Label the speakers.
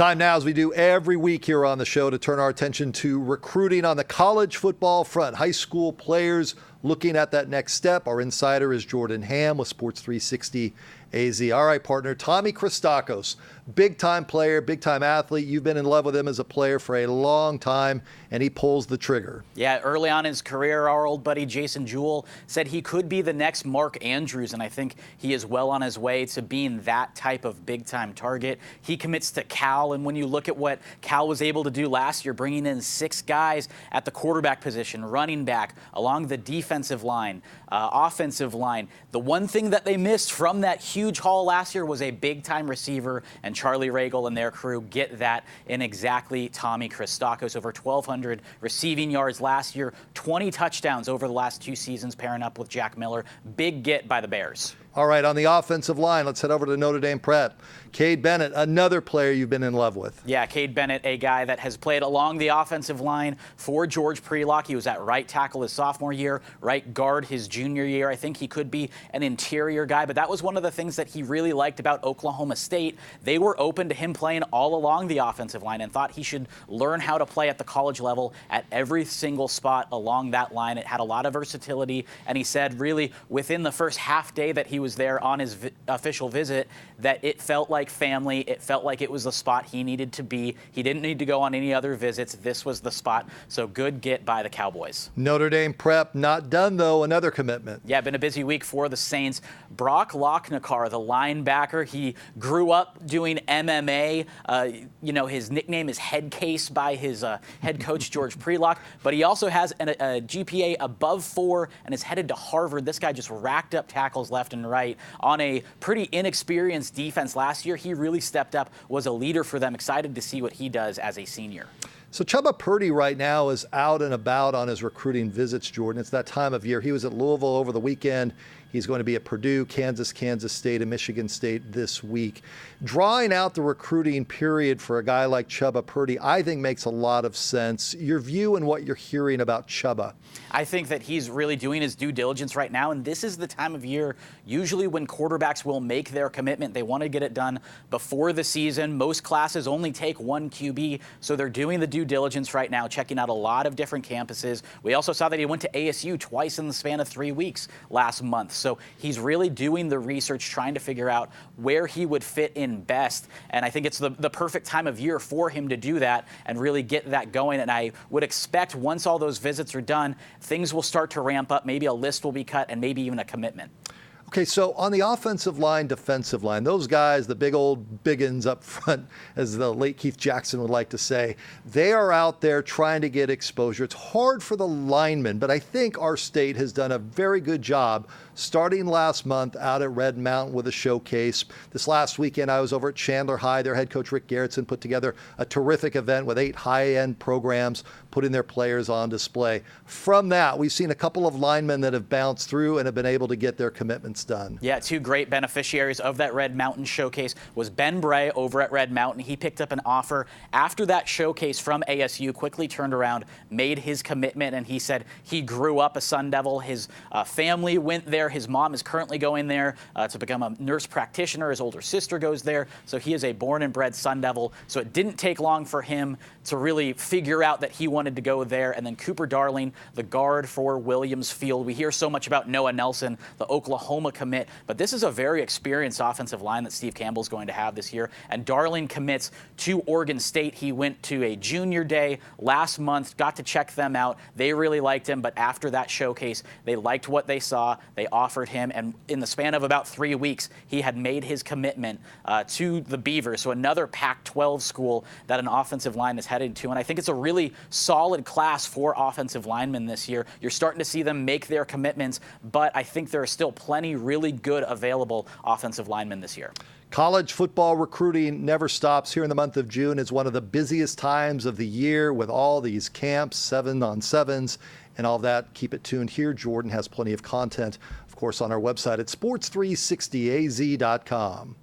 Speaker 1: Time now, as we do every week here on the show, to turn our attention to recruiting on the college football front. High school players looking at that next step. Our insider is Jordan Ham with Sports 360 AZ. All right, partner, Tommy Christakos, big-time player, big-time athlete. You've been in love with him as a player for a long time, and he pulls the trigger.
Speaker 2: Yeah, early on in his career, our old buddy Jason Jewell said he could be the next Mark Andrews, and I think he is well on his way to being that type of big-time target. He commits to Cal, and when you look at what Cal was able to do last year, bringing in 6 guys at the quarterback position, running back, along the defensive line, offensive line, the one thing that they missed from that huge haul last year was a big-time receiver, and Charlie Ragle and their crew get that in exactly Tommy Christakos. Over 1,200 receiving yards last year, 20 touchdowns over the last 2 seasons, pairing up with Jack Miller. Big get by the Bears.
Speaker 1: All right, on the offensive line, let's head over to Notre Dame Prep. Cade Bennett, another player you've been in love with.
Speaker 2: Yeah, Cade Bennett, a guy that has played along the offensive line for George Prelock. He was at right tackle his sophomore year, right guard his junior year. I think he could be an interior guy, but that was one of the things that he really liked about Oklahoma State. They were open to him playing all along the offensive line and thought he should learn how to play at the college level at every single spot along that line. It had a lot of versatility, and he said really within the first half day that he was there on his official visit that it felt like family. It felt like it was the spot he needed to be. He didn't need to go on any other visits. This was the spot. So good get by the Cowboys.
Speaker 1: Notre Dame Prep not done, though. Another commitment.
Speaker 2: Yeah, been a busy week for the Saints. Brock Lochnikar, the linebacker, he grew up doing MMA. His nickname is Headcase by his head coach, George Prelock. But he also has a GPA above 4 and is headed to Harvard. This guy just racked up tackles left and right on a pretty inexperienced defense last year. He really stepped up, was a leader for them. Excited to see what he does as a senior.
Speaker 1: So Chubba Purdy right now is out and about on his recruiting visits, Jordan. It's that time of year. He was at Louisville over the weekend. He's going to be at Purdue, Kansas State, and Michigan State this week. Drawing out the recruiting period for a guy like Chubba Purdy, I think makes a lot of sense. Your view and what you're hearing about Chubba?
Speaker 2: I think that he's really doing his due diligence right now, and this is the time of year usually when quarterbacks will make their commitment. They want to get it done before the season. Most classes only take 1 QB, so they're doing the due diligence right now, checking out a lot of different campuses. We also saw that he went to ASU twice in the span of 3 weeks last month. So he's really doing the research, trying to figure out where he would fit in best. And I think it's the perfect time of year for him to do that and really get that going. And I would expect once all those visits are done, things will start to ramp up. Maybe a list will be cut and maybe even a commitment.
Speaker 1: Okay, so on the offensive line, defensive line, those guys, the big old biggins up front, as the late Keith Jackson would like to say, they are out there trying to get exposure. It's hard for the linemen, but I think our state has done a very good job starting last month out at Red Mountain with a showcase. This last weekend, I was over at Chandler High. Their head coach, Rick Garrettson, put together a terrific event with 8 high-end programs putting their players on display. From that, we've seen a couple of linemen that have bounced through and have been able to get their commitments done.
Speaker 2: Yeah, 2 great beneficiaries of that Red Mountain showcase was Ben Bray over at Red Mountain. He picked up an offer after that showcase from ASU, quickly turned around, made his commitment, and he said he grew up a Sun Devil. His family went there. His mom is currently going there to become a nurse practitioner. His older sister goes there. So he is a born and bred Sun Devil. So it didn't take long for him to really figure out that he wanted to go there. And then Cooper Darling, the guard for Williams Field. We hear so much about Noah Nelson, the Oklahoma commit, but this is a very experienced offensive line that Steve Campbell's going to have this year. And Darling commits to Oregon State. He went to a junior day last month, got to check them out. They really liked him, but after that showcase, they liked what they saw. They offered him, and in the span of about 3 weeks, he had made his commitment to the Beavers. So another Pac-12 school that an offensive line is headed to. And I think it's a really solid class for offensive linemen this year. You're starting to see them make their commitments, but I think there are still plenty really good available offensive linemen this year.
Speaker 1: College football recruiting never stops. Here in the month of June is one of the busiest times of the year with all these camps, 7-on-7s, and all that. Keep it tuned here. Jordan has plenty of content, of course, on our website at sports360az.com.